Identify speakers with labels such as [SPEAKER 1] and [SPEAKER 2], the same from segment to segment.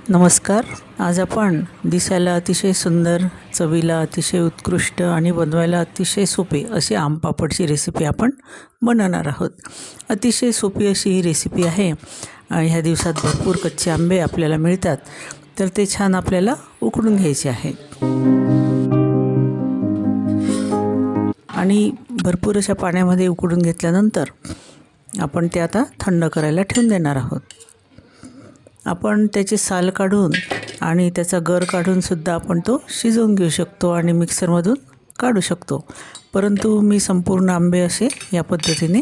[SPEAKER 1] नमस्कार. आज आपण दिसायला अतिशय सुंदर, चवीला अतिशय उत्कृष्ट आणि बनवायला अतिशय सोपे अशी आमपापडची रेसिपी आपण बनवणार आहोत. अतिशय सोपी अशी ही रेसिपी आहे. ह्या दिवसात भरपूर कच्चे आंबे आपल्याला मिळतात, तर ते छान आपल्याला उकडून घ्यायचे आहे आणि भरपूर अशा पाण्यामध्ये उकडून घेतल्यानंतर आपण ते आता थंड करायला ठेवून देणार आहोत. आपण त्याची साल काढून आणि त्याचा गर काढून सुद्धा आपण तो शिजवून घेऊ शकतो आणि मिक्सरमधून काढू शकतो. परंतु मी संपूर्ण आंबे असे या पद्धतीने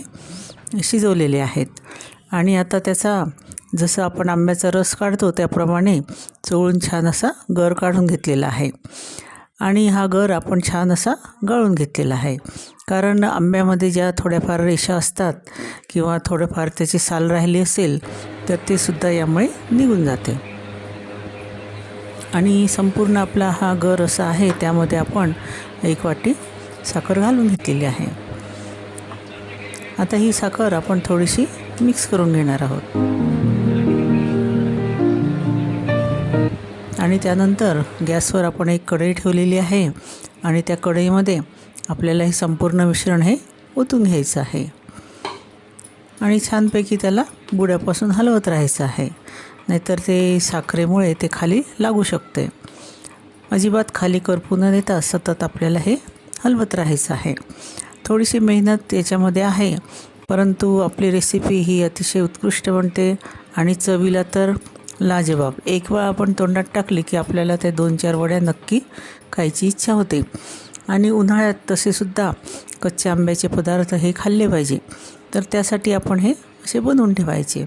[SPEAKER 1] शिजवलेले आहेत आणि आता त्याचा जसं आपण आंब्याचा रस काढतो त्याप्रमाणे चोळून छान असा गर काढून घेतलेला आहे आणि हा गर आपण छान असा गाळून घेतलेला आहे. कारण आंब्यामध्ये ज्या थोड्याफार रेषा असतात किंवा थोडंफार त्याची साल राहिली असेल तर ते सुद्धा यामुळे निघून जाते. आणि संपूर्ण आपला हा गर असा आहे, त्यामध्ये आपण 1 वाटी साखर घालून घेतलेली आहे. आता ही साखर आपण थोडीशी मिक्स करून घेणार आहोत आणि त्यानंतर गॅसवर आपण एक कढई ठेवलेली आहे आणि त्या कढईमध्ये आपल्याला हे संपूर्ण मिश्रण हे ओतून घ्यायचं आहे आणि छानपैकी त्याला बुड्यापासून हलवत राहायचं आहे, नाहीतर ते साखरेमुळे ते खाली लागू शकते. अजिबात खाली करपू न देता सतत आपल्याला हे हलवत राहायचं आहे. थोडीशी मेहनत याच्यामध्ये आहे, परंतु आपली रेसिपी ही अतिशय उत्कृष्ट बनते आणि चवीला तर लाजवाब. एक वेळा आपण तोंडात टाकली की आपल्याला त्या 2-4 वड्या नक्की खायची इच्छा होते. आणि उन्हाळ्यात तसेसुद्धा कच्च्या आंब्याचे पदार्थ हे खाल्ले पाहिजे, तर त्यासाठी आपण हे असे बनवून ठेवायचे.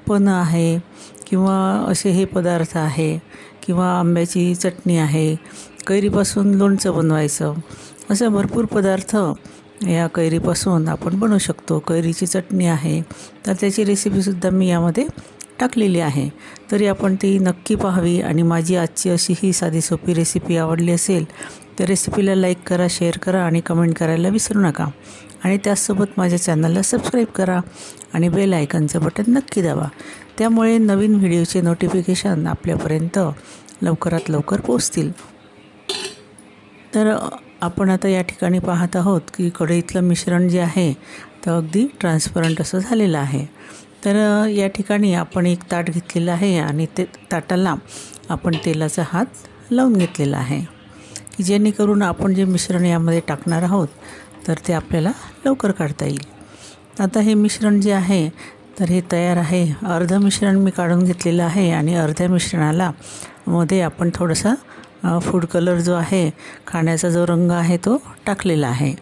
[SPEAKER 1] पन्ह आहे किंवा असे हे पदार्थ आहे किंवा आंब्याची चटणी आहे, कैरीपासून लोणचं बनवायचं, असं भरपूर पदार्थ या कैरीपासून आपण बनवू शकतो. कैरीची चटणी आहे, तर त्याची रेसिपीसुद्धा मी यामध्ये टाकलेली आहे, तरी आपण ती नक्की पाहावी. आणि माझी आजची अशी ही साधी सोपी रेसिपी आवडली असेल तर रेसिपीला लाईक करा, शेअर करा आणि कमेंट करायला विसरू नका. आणि त्याचसोबत माझ्या चॅनलला सबस्क्राईब करा आणि बेल आयकॉनचं बटन नक्की दाबा. त्यामुळे नवीन व्हिडिओचे नोटिफिकेशन आपल्यापर्यंत लवकरात लवकर पोहोचतील. तर आपण आता या ठिकाणी पाहत आहोत की कढईतलं मिश्रण जे आहे तर अगदी ट्रान्सपरंट असं झालेलं आहे. तर या ठिकाणी आपण एक ताट घेतलेलं आहे आणि ते ताटाला आपण तेलाचा हात लावून घेतलेला आहे की जेणेकरून आपण जे मिश्रण यामध्ये टाकणार आहोत तर ते आपल्याला लवकर काढता येईल. आता हे मिश्रण जे आहे तर हे तयार आहे. अर्धं मिश्रण मी काढून घेतलेलं आहे आणि अर्ध्या मिश्रणाला मध्ये आपण थोडासा फूड कलर जो आहे, खाण्याचा जो रंग आहे तो टाकलेला आहे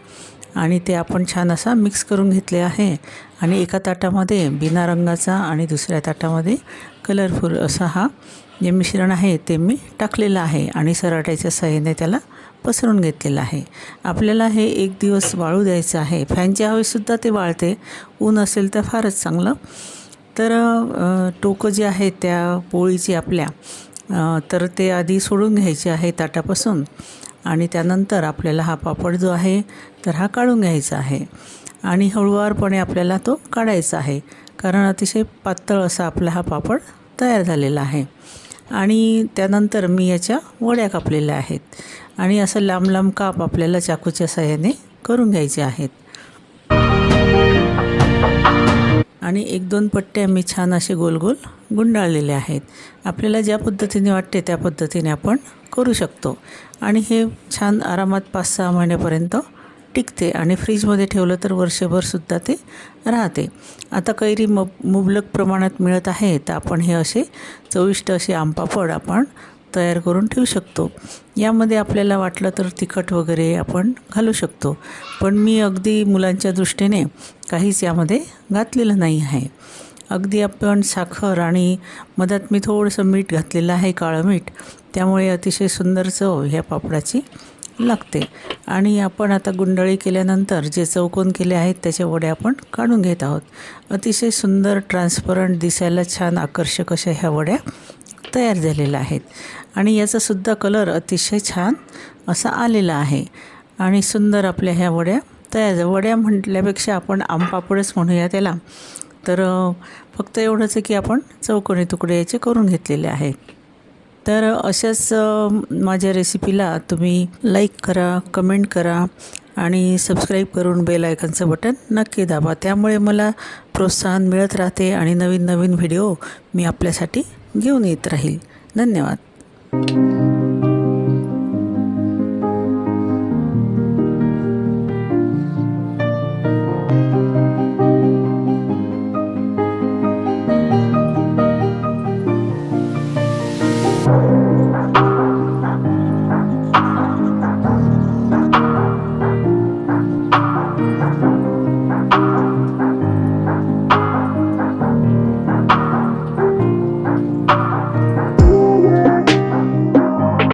[SPEAKER 1] आणि ते आपण छान असा मिक्स करून घेतले आहे. आणि एका ताटामध्ये बिना रंगाचा आणि दुसऱ्या ताटामध्ये कलरफुल असा हा जे मिश्रण आहे ते मी टाकलेलं आहे आणि सराट्याच्या साहाय्याने त्याला पसरून घेतलेलं आहे. आपल्याला हे 1 दिवस वाळू द्यायचं आहे. फॅनच्या हवेसुद्धा ते वाळते, ऊन असेल तर फारच चांगलं. तर टोकं जे आहे त्या पोळीची आपल्या तर ते आधी सोडून घ्यायचे आहे ताटापासून आणि त्यानंतर आपल्याला हा पापड जो आहे तर हा काढून घ्यायचा आहे आणि हळूवारपणे आपल्याला तो काढायचा आहे, कारण अतिशय पातळ असा आपला हा पापड तयार झालेला आहे. आणि त्यानंतर मी याच्या वड्या कापलेल्या आहेत आणि असं लांब लांब काप आपल्याला चाकूच्या साहाय्याने करून घ्यायचे आहेत. आणि 1-2 पट्ट्या मी छान असे गोल गोल गुंडाळलेले आहेत. आपल्याला ज्या पद्धतीने वाटते त्या पद्धतीने आपण करू शकतो आणि हे छान आरामात 5-6 महिन्यापर्यंत टिकते आणि फ्रीजमध्ये ठेवलं तर वर्षभरसुद्धा ते राहते. आता कैरी मुबलक प्रमाणात मिळत आहे, तर आपण हे असे चविष्ट असे आमपापड आपण तयार करून ठेवू शकतो. यामध्ये आपल्याला वाटलं तर तिखट वगैरे आपण घालू शकतो, पण मी अगदी मुलांच्या दृष्टीने काहीच यामध्ये घातलेलं नाही आहे. अगदी आपण साखर आणि मधात मी थोडंसं मीठ घातलेलं आहे, काळं मीठ, त्यामुळे अतिशय सुंदर चव ह्या पापडाची लागते. आणि आपण आता गुंडाळी केल्यानंतर जे चौकोन केले आहेत त्याच्या वड्या आपण काढून घेत आहोत. अतिशय सुंदर, ट्रान्सपरंट, दिसायला छान आकर्षक अशा ह्या वड्या तयार झालेल्या आहेत आणि याचासुद्धा कलर अतिशय छान असा आलेला आहे आणि सुंदर आपल्या ह्या वड्या तयार. वड्या म्हटल्यापेक्षा आपण आमपापडच म्हणूया त्याला. तर फक्त एवढंच आहे की आपण चौकोनी तुकडे याचे करून घेतलेले आहेत. तर अशाच माझ्या रेसिपीला तुम्ही लाईक करा, कमेंट करा आणि सबस्क्राईब करून बेल आयकॉनचं बटन नक्की दाबा. त्यामुळे मला प्रोत्साहन मिळत राहते आणि नवीन नवीन व्हिडिओ मी आपल्यासाठी घेऊन येत राहील. धन्यवाद.